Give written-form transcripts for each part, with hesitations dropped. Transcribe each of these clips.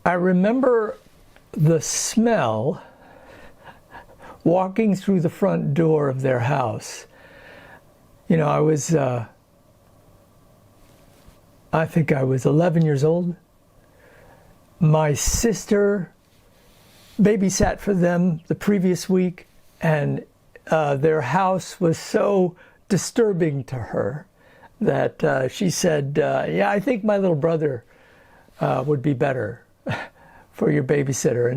I remember the smell walking through the front door of their house. You know, I think I was 11 years old. My sister babysat for them the previous week, and their house was so disturbing to her that she said, yeah, I think my little brother would be better for your babysitter.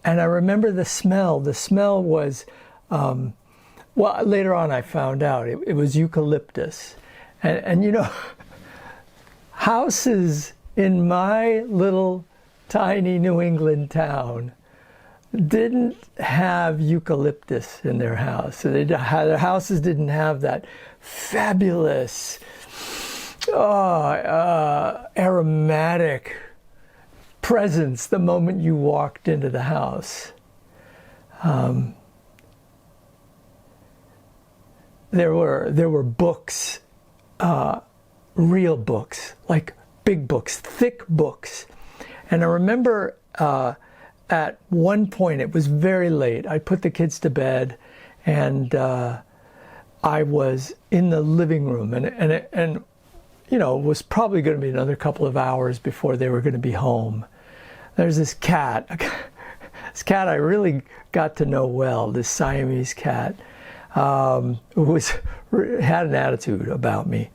And I remember the smell. The smell was, well, later on I found out it was eucalyptus. And you know, houses in my little tiny New England town didn't have eucalyptus in their house. So their houses didn't have that fabulous, aromatic presence the moment you walked into the house. There were books, real books, like big books, thick books. And I remember at one point, it was very late. I put the kids to bed, and I was in the living room, and you know, it was probably going to be another couple of hours before they were going to be home. There's this cat I really got to know well, this Siamese cat, who had an attitude about me.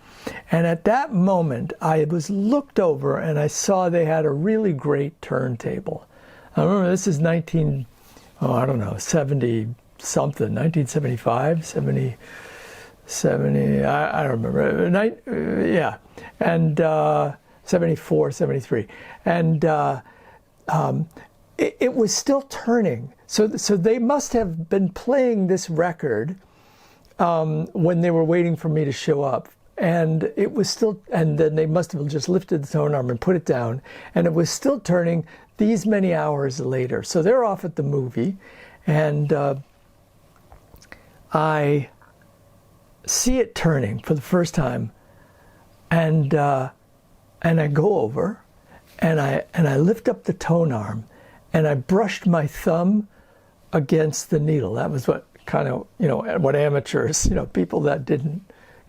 And at that moment, I was looked over and I saw they had a really great turntable. I remember this is 70 something, 1975, 70, I don't remember, yeah, and 74, 73. And it was still turning. So they must have been playing this record when they were waiting for me to show up. And it was still, and then they must have just lifted the tone arm and put it down, and it was still turning these many hours later. So they're off at the movie, and I see it turning for the first time, and I go over, and I lift up the tone arm, and I brushed my thumb against the needle. That was what kind of, you know, what amateurs, you know, people that didn't,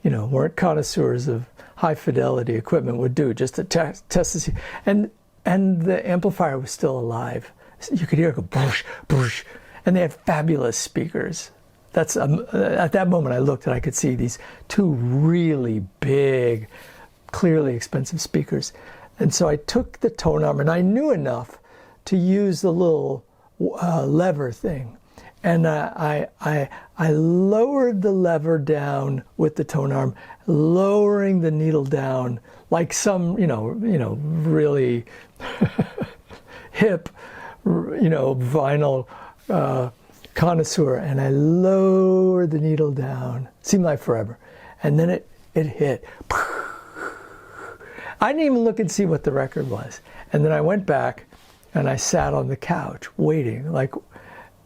you know, weren't connoisseurs of high fidelity equipment would do, just to test to see. And the amplifier was still alive. You could hear it go boosh, boosh, and they had fabulous speakers. That's at that moment I looked and I could see these two really big, clearly expensive speakers. And so I took the tone arm, and I knew enough to use the little lever thing. And I lowered the lever down with the tone arm, lowering the needle down like some, you know, really hip, you know, vinyl connoisseur. And I lowered the needle down. Seemed like forever. And then it hit. I didn't even look and see what the record was. And then I went back and I sat on the couch waiting, like.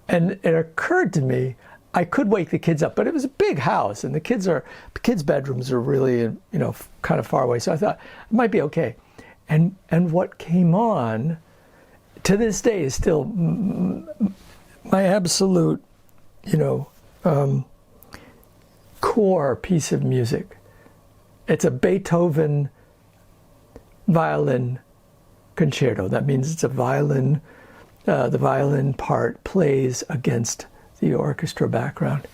And it occurred to me, I could wake the kids up, but it was a big house, and the kids' bedrooms are really, you know, kind of far away. So I thought it might be okay. And what came on, to this day, is still my absolute, you know, core piece of music. It's a Beethoven violin concerto. That means it's a violin. The violin part plays against the orchestra background,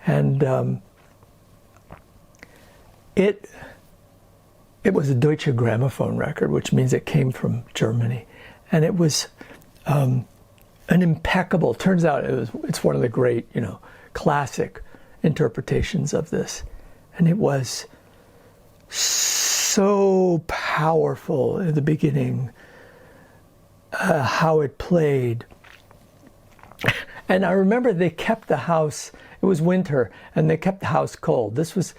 and it was a Deutsche Grammophon record, which means it came from Germany, and it was an impeccable. Turns out it's one of the great, you know, classic interpretations of this, and it was so powerful in the beginning. How it played. And I remember they kept the house, it was winter, and they kept the house cold. This was,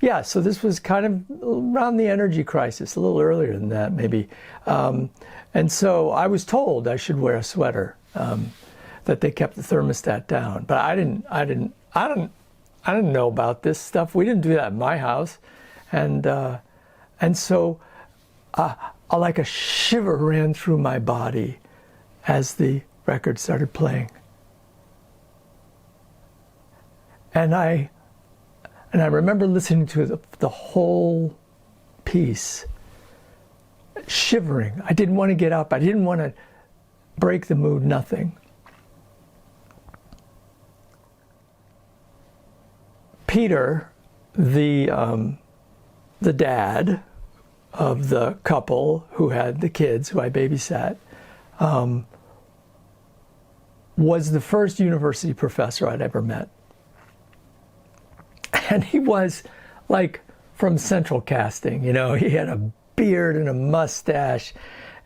yeah, so this was kind of around the energy crisis, a little earlier than that maybe. And so I was told I should wear a sweater, that they kept the thermostat down. But I didn't know about this stuff. We didn't do that in my house. And so like a shiver ran through my body as the record started playing. And I remember listening to the whole piece, shivering. I didn't want to get up. I didn't want to break the mood, nothing. Peter, the dad of the couple who had the kids, who I babysat, was the first university professor I'd ever met. And he was like from Central Casting, you know, he had a beard and a mustache,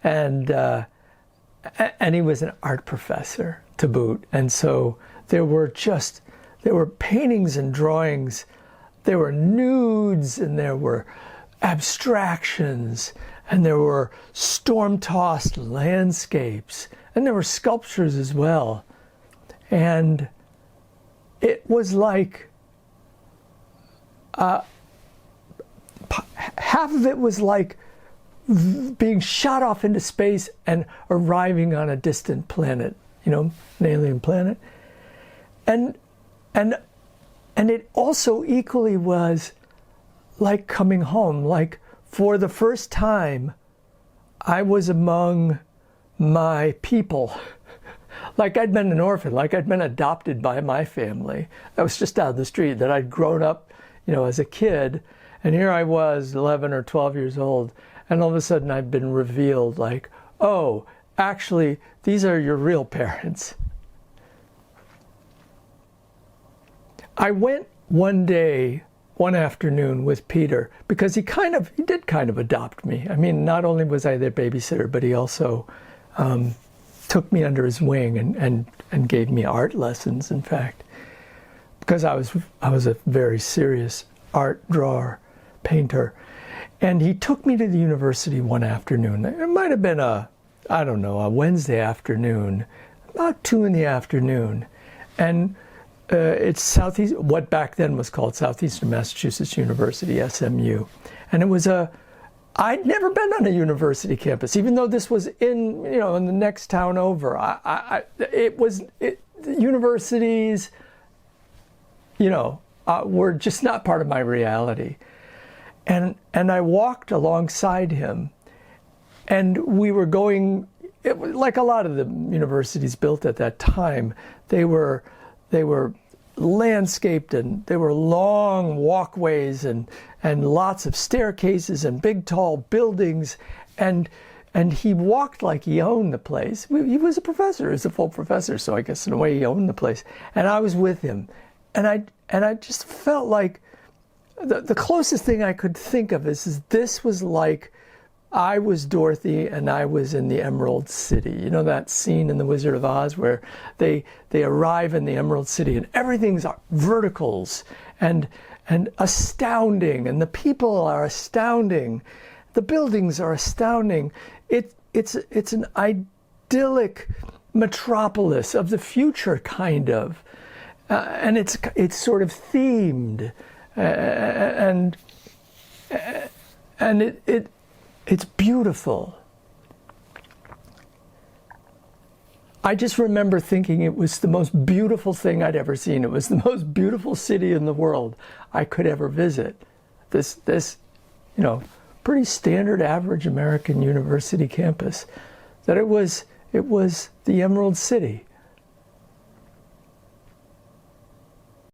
and he was an art professor to boot. And so there were paintings and drawings, there were nudes, and there were abstractions, and there were storm-tossed landscapes, and there were sculptures as well. And it was like half of it was like being shot off into space and arriving on a distant planet, you know, an alien planet. And it also equally was like coming home. Like, for the first time, I was among my people. Like I'd been an orphan, like I'd been adopted by my family. I was just down the street, that I'd grown up, you know, as a kid. And here I was, 11 or 12 years old, and all of a sudden I'd been revealed, like, oh, actually, these are your real parents. I went one day, one afternoon with Peter, because he did kind of adopt me. I mean, not only was I their babysitter, but he also took me under his wing and gave me art lessons, in fact, because I was a very serious art drawer, painter. And he took me to the university one afternoon. It might have been a Wednesday afternoon, about 2 in. And it's what back then was called Southeastern Massachusetts University, SMU. And it was I'd never been on a university campus, even though this was in the next town over. Universities, were just not part of my reality. And I walked alongside him, and we were going, like a lot of the universities built at that time, they were landscaped, and there were long walkways and lots of staircases and big tall buildings, and he walked like he owned the place. He was a professor, he was a full professor, so I guess in a way he owned the place. And I was with him, and I just felt like the closest thing I could think of is this was like I was Dorothy and I was in the Emerald City. You know that scene in The Wizard of Oz where they arrive in the Emerald City and everything's verticals and astounding, and the people are astounding, the buildings are astounding. It's an idyllic metropolis of the future, kind of, and it's sort of themed, and it's beautiful. I just remember thinking it was the most beautiful thing I'd ever seen. It was the most beautiful city in the world I could ever visit. This pretty standard average American university campus. That it was the Emerald City.